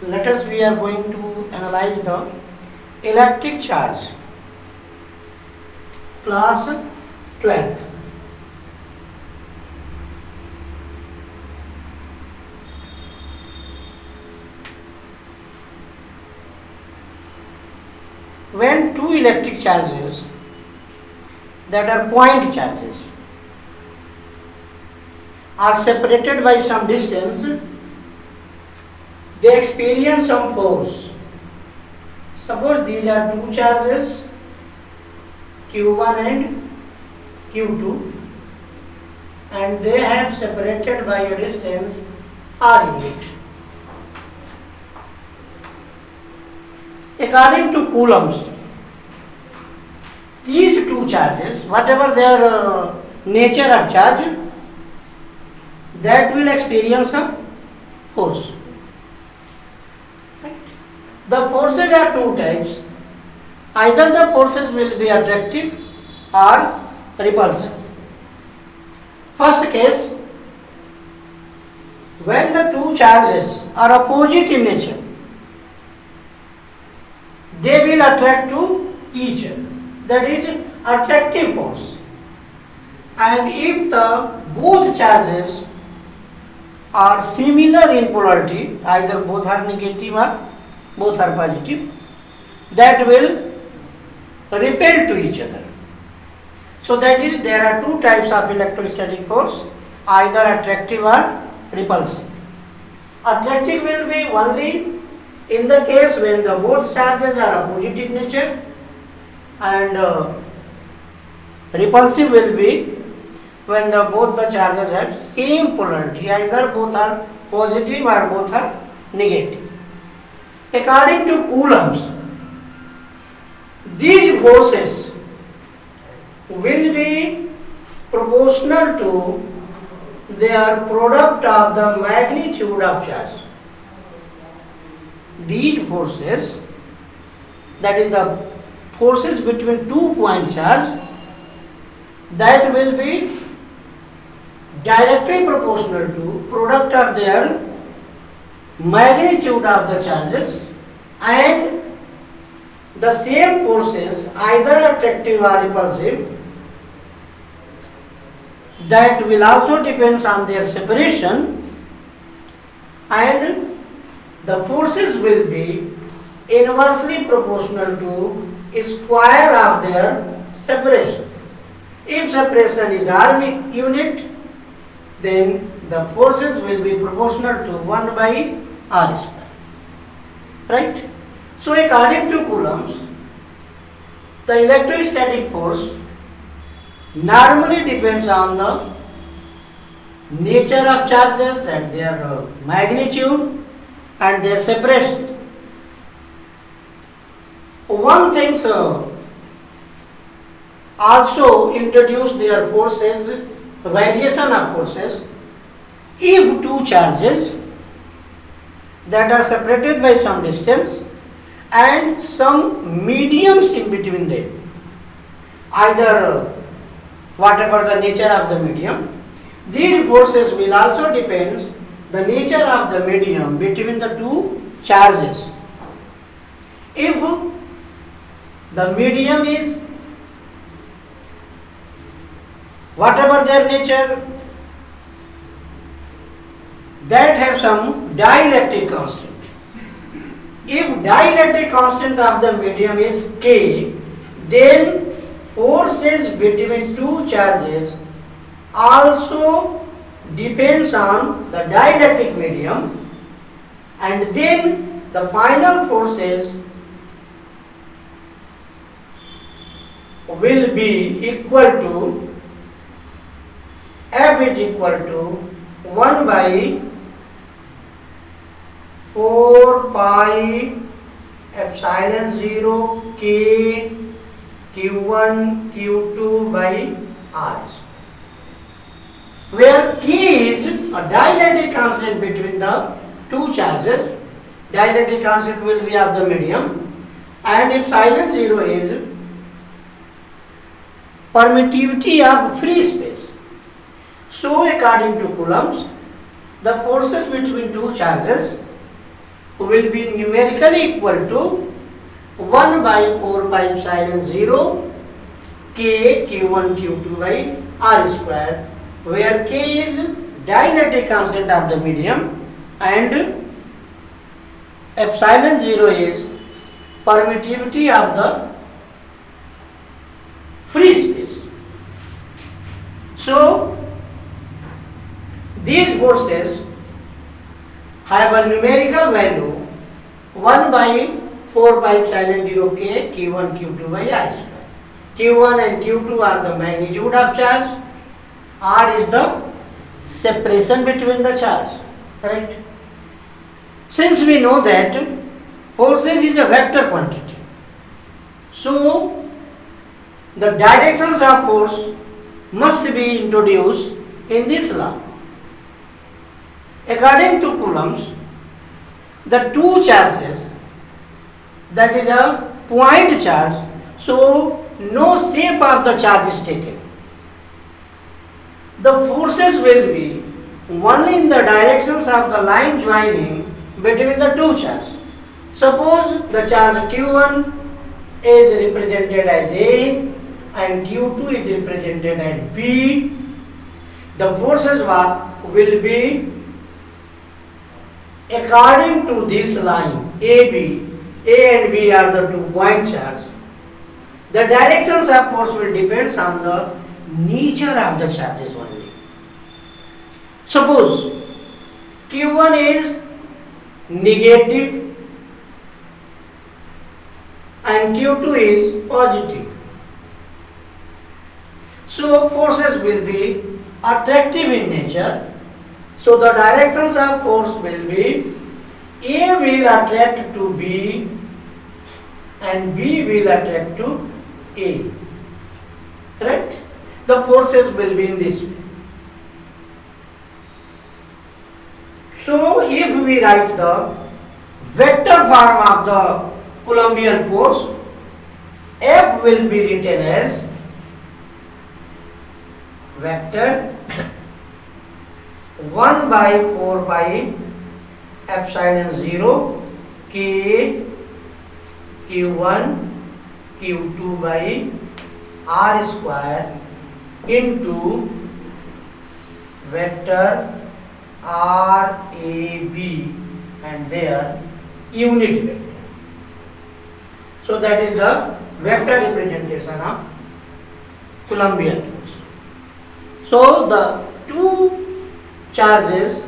Let us we are going to analyze the electric charge, class 12th. When two electric charges that are point charges are separated by some distance, they experience some force. Suppose these are two charges, Q1 and Q2, and they have separated by a distance R unit. According to Coulombs, these two charges, whatever their nature of charge, that will experience a force. The forces are two types. Either the forces will be attractive or repulsive. First case, when the two charges are opposite in nature, they will attract to each other. That is attractive force. And if the both charges are similar in polarity, either both are negative or both are positive, that will repel to each other. So that is, there are two types of electrostatic force, either attractive or repulsive. Attractive will be only in the case when the both charges are opposite in nature, and repulsive will be when both the charges have same polarity, either both are positive or both are negative. According to Coulombs, these forces will be proportional to their product of the magnitude of charge. These forces, that is the forces between 2 point charge, that will be directly proportional to product of their magnitude of the charges, and the same forces, either attractive or repulsive, that will also depends on their separation, and the forces will be inversely proportional to square of their separation. If separation is R unit, then the forces will be proportional to 1 by R square. Right? So according to Coulombs, the electrostatic force normally depends on the nature of charges and their magnitude and their separation. One thing also introduce their forces, variation of forces. If two charges that are separated by some distance and some mediums in between them, either whatever the nature of the medium, these forces will also depend the nature of the medium between the two charges. If the medium is whatever their nature, that have some dielectric constant. If dielectric constant of the medium is K, then forces between two charges also depends on the dielectric medium, and then the final forces will be equal to, F is equal to 1 by 4 pi epsilon 0 K Q1 Q2 by R, where K is a dielectric constant between the two charges. Dielectric constant will be of the medium, and epsilon 0 is permittivity of free space. So according to Coulombs, the forces between two charges will be numerically equal to 1 by 4 pi epsilon 0 k q1 q2 by r square, where k is dielectric constant of the medium and epsilon 0 is permittivity of the free space. So these forces have a numerical value 1 by 4 pi epsilon 0 k q1 q2 by r square. q1 and q2 are the magnitude of charge, r is the separation between the charge, right? Since we know that forces is a vector quantity, so the directions of force must be introduced in this law. According to Coulomb's, the two charges, that is a point charge, so no shape of the charge is taken. The forces will be only in the directions of the line joining between the two charges. Suppose the charge q1 is represented as A and q2 is represented as B. The forces will be according to this line AB. A and B are the 2 point charges. The directions of force will depend on the nature of the charges only. Suppose q1 is negative and q2 is positive. So forces will be attractive in nature. So the directions of force will be A will attract to B and B will attract to A. Correct? The forces will be in this way. So if we write the vector form of the Coulombian force, F will be written as vector 1 by 4 pi epsilon 0 k q1 q2 by r square into vector RAB and their unit vector. So that is the vector representation of Coulombian force. So the two charges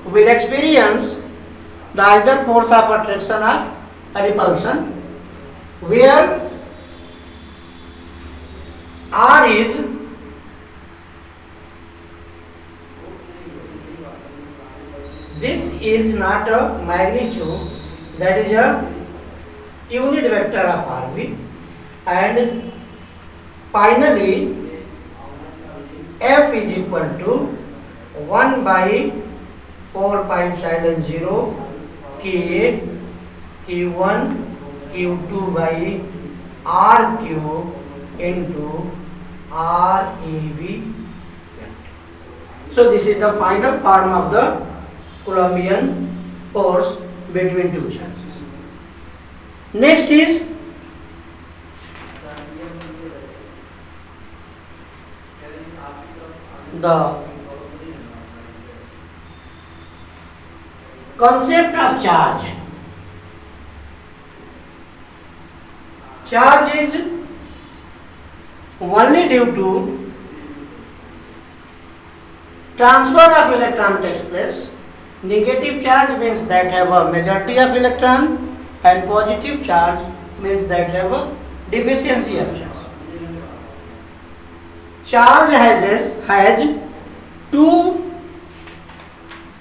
will experience the either force of attraction or repulsion, where R is this is not a magnitude, that is a unit vector of RB, and finally F is equal to 1 by 4 pi epsilon 0 k q1 q2 by r cube into RAB. So this is the final form of the Coulombian force between two charges. Next is the concept of charge. Charge is only due to transfer of electron takes place. Negative charge means that have a majority of electron, and positive charge means that have a deficiency of charge. Charge has two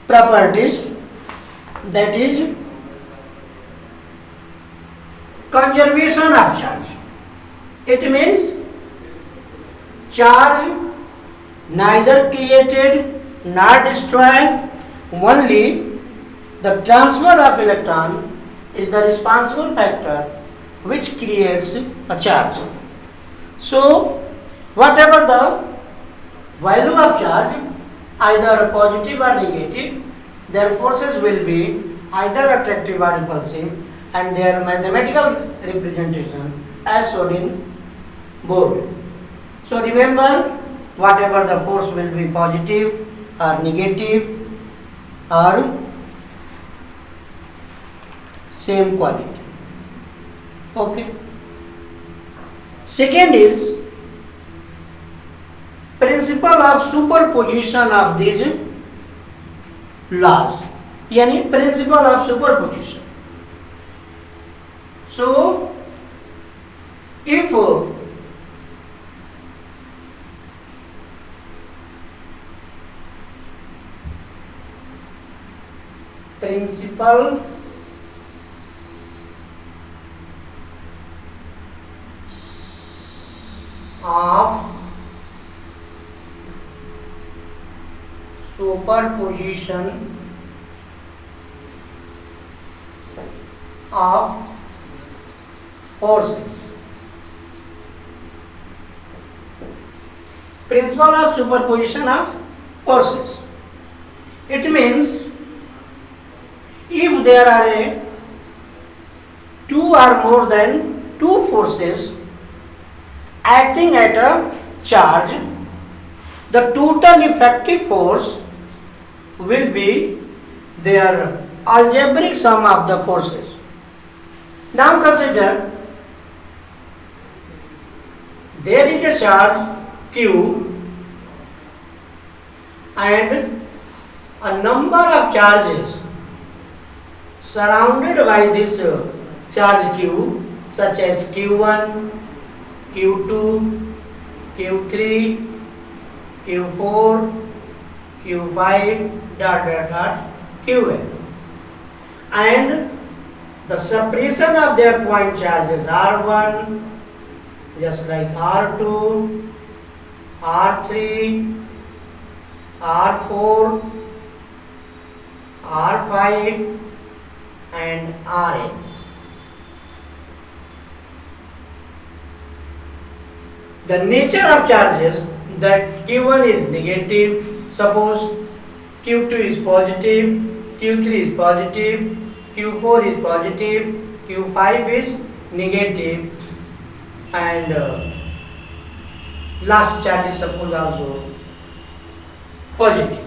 properties, that is conservation of charge. It means charge neither created nor destroyed, only the transfer of electron is the responsible factor which creates a charge. So whatever the value of charge, either positive or negative, their forces will be either attractive or repulsive, and their mathematical representation as shown in board. So remember, whatever the force will be positive or negative or same quality. Okay. Second is principle of superposition of these laws, यानी principle of superposition. So if principle of superposition of forces. Principle of superposition of forces. It means if there are two or more than two forces acting at a charge, the total effective force will be their algebraic sum of the forces. Now consider there is a charge Q and a number of charges surrounded by this charge Q, such as Q1, Q2, Q3, Q4, Q5, Qn, and the separation of their point charges R1, just like R2, R3, R4, R5 and Rn. The nature of charges, that Q1 is negative, suppose Q2 is positive, Q3 is positive, Q4 is positive, Q5 is negative, and last charge is suppose also positive.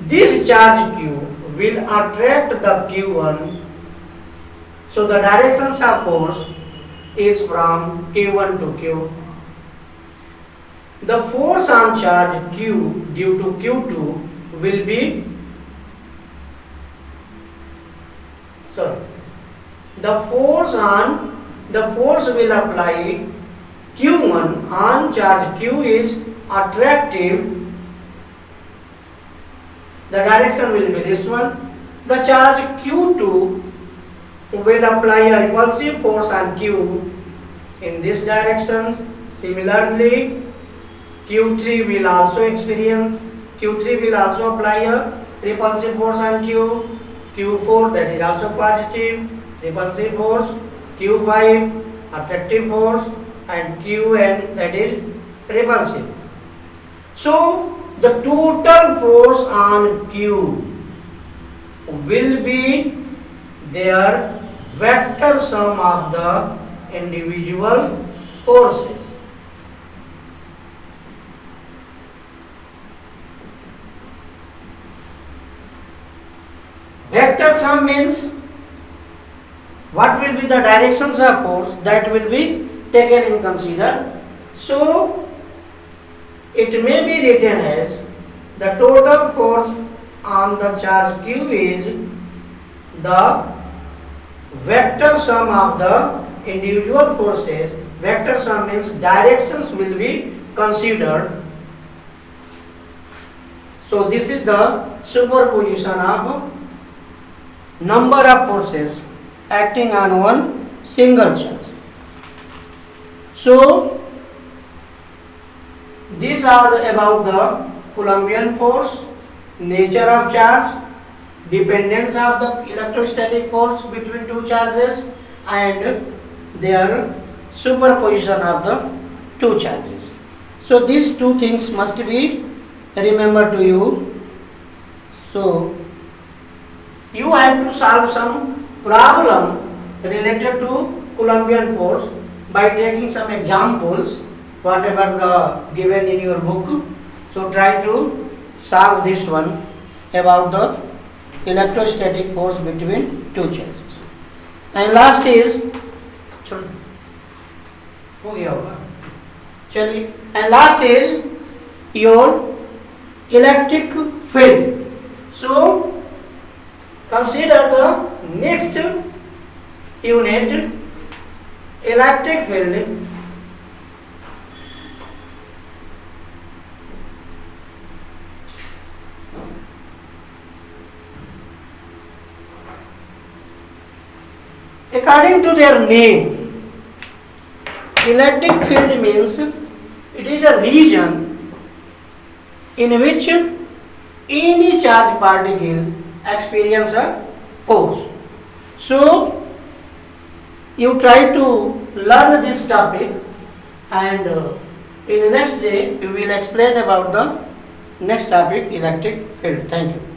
This charge Q will attract the Q1, so the directions of force is from Q1 to Q. The force on charge Q due to Q2 will be, the force will apply Q1 on charge Q is attractive. The direction will be this one. The charge Q2 will apply a repulsive force on Q in this direction. Similarly, Q3 will also apply a repulsive force on Q. Q4, that is also positive repulsive force. Q5, attractive force, and Qn, that is repulsive. So the total force on Q will be their vector sum of the individual forces. Vector sum means what will be the directions of force that will be taken in consider. So it may be written as the total force on the charge Q is the vector sum of the individual forces. Vector sum means directions will be considered. So this is the superposition of number of forces acting on one single charge. So these are about the Coulombian force, nature of charge, dependence of the electrostatic force between two charges, and their superposition of the two charges. So these two things must be remembered to you. So you have to solve some problem related to Colombian force by taking some examples, whatever the given in your book. So try to solve this one about the electrostatic force between two charges. And last is, हो गया होगा चलिए, and last is your electric field. So consider the next unit, electric field. According to their name, electric field means it is a region in which any charged particle experience a force. So you try to learn this topic, and in the next day we will explain about the next topic, electric field. Thank you.